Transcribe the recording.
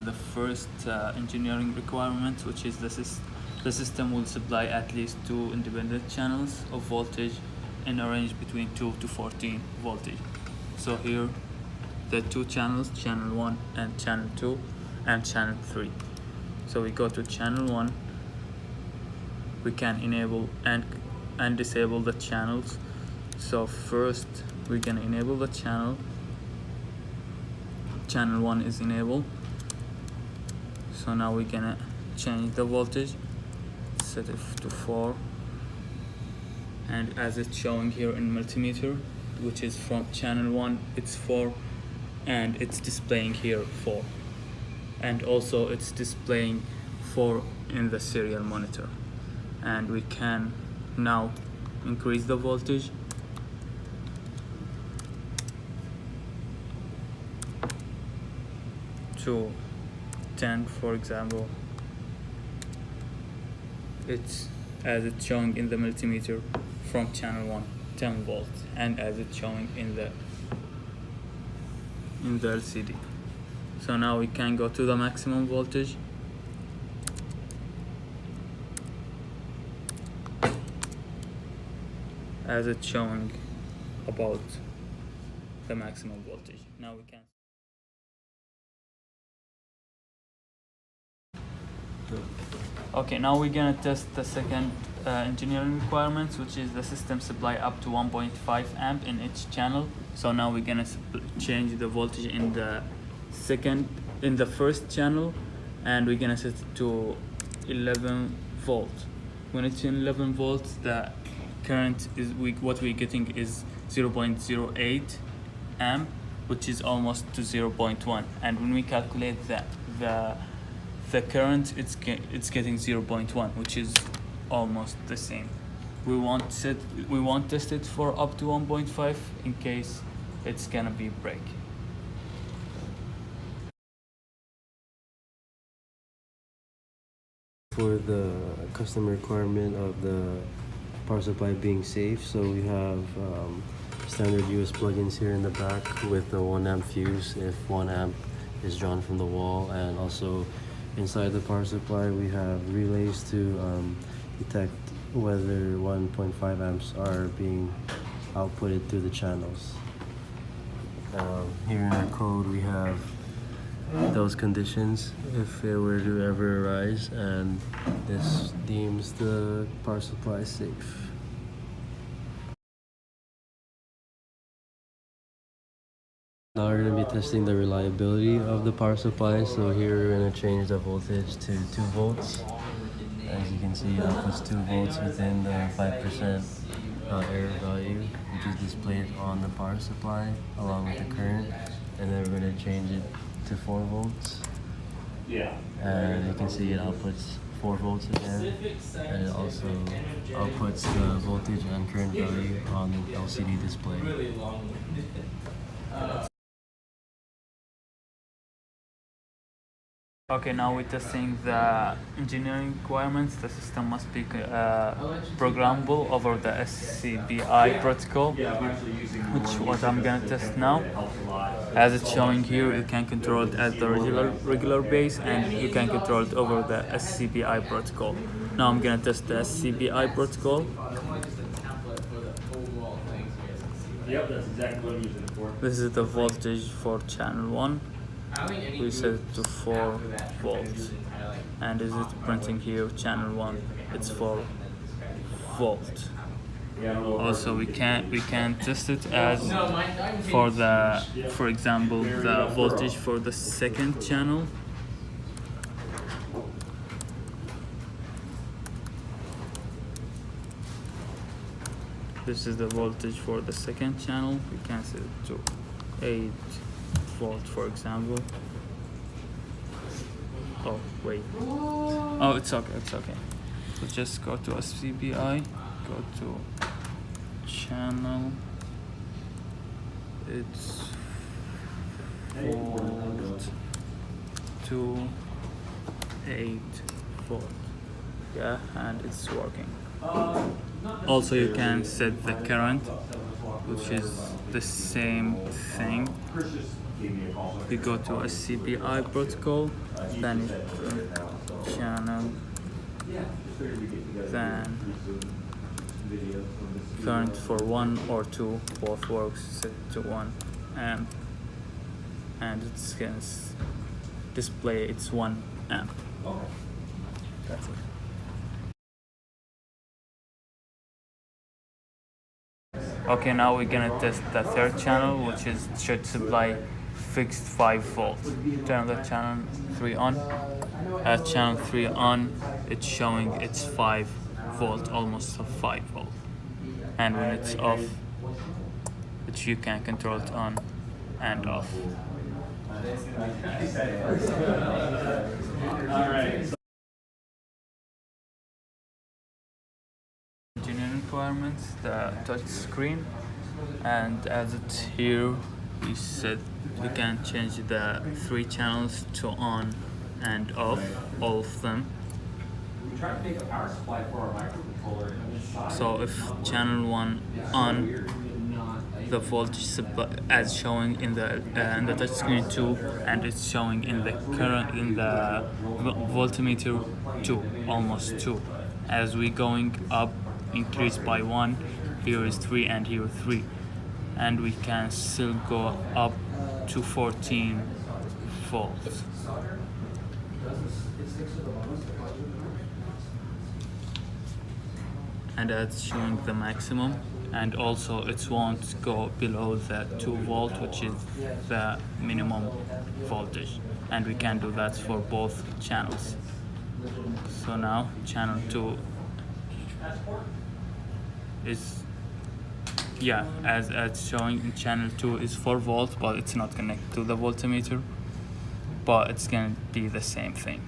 The first engineering requirement, which is the system will supply at least 2 independent channels of voltage in a range between 2 to 14 voltage. So here the 2 channels, channel 1 and channel 2 and channel 3. So we go to channel 1, we can enable and disable the channels. So first we're gonna enable the channel 1 is enabled. So now we're gonna change the voltage, set it to 4, and as it's showing here in multimeter, which is from channel 1, it's 4, and it's displaying here 4, and also it's displaying 4 in the serial monitor. And we can now increase the voltage to 10, for example. It's as it's showing in the multimeter from channel 1, 10 volts, and as it's showing in the LCD. So now we can go to the maximum voltage, as it's showing about the maximum voltage. Now we can. Okay, now we're gonna test the second engineering requirements, which is the system supply up to 1.5 amp in each channel. So now we're gonna change the voltage in the first channel, and we're gonna set it to 11 volts. When it's in 11 volts, the current is what we're getting is 0.08 amp, which is almost to 0.1. And when we calculate the current, it's getting 0.1, which is almost the same. We won't test it for up to 1.5 in case it's gonna be break. For the custom requirement of the power supply being safe, so we have standard US plugins here in the back with the 1 amp fuse if 1 amp is drawn from the wall, and also inside the power supply we have relays to detect whether 1.5 amps are being outputted through the channels. Here in our code we have those conditions if it were to ever arise, and this deems the power supply safe. Now we're going to be testing the reliability of the power supply. So here we're going to change the voltage to 2 volts. As you can see, it outputs 2 volts within the 5% error value, which is displayed on the power supply along with the current. And then we're going to change it to 4 volts. And you can see it outputs 4 volts again. And it also outputs the voltage and current value on the LCD display. Okay, now we're testing the engineering requirements. The system must be programmable over the SCBI protocol, which what I'm gonna test now. As it's showing here, you can control it as the regular base, and you can control it over the SCBI protocol. Now I'm gonna test the SCBI protocol. Yep, that's exactly what I'm using it for. This is the voltage for channel 1. We set it to 4 volts, and is it printing here channel 1, it's 4 volt. Also we can test it as for example the voltage for the second channel. This is the voltage for the second channel. We can set it to 8 volt, for example. Oh wait, oh it's okay. So just go to SCBI, go to channel, it's volt to 8 volt, yeah, and it's working. Also you can set the current, which is the same thing. we go to a CPI protocol, then channel, then current for 1 or 2, both works, set to 1 amp, and it's gonna display it's 1 amp. That's it. Okay, now we're gonna test the third channel, which should supply fixed 5 volts. Turn the channel 3 on. At channel 3 on, it's showing it's 5 volt, almost a 5 volt. And when it's off, you can control it on and off. Engineering requirements, the touch screen, and as it's here, we said we can change the 3 channels to on and off, all of them. We tried to make a power supply for our microcontroller. So if channel 1 on, the voltage supply as showing in the touchscreen 2, and it's showing in the current in the voltmeter 2, almost 2. As we going up, increase by 1. Here is 3 and here 3, and we can still go up to 14 volts. And that's showing the maximum, and also it won't go below the 2 volt, which is the minimum voltage, and we can do that for both channels. So now channel 2 is, yeah, as it's showing in channel 2 is 4 volts, but it's not connected to the voltmeter, but it's gonna be the same thing.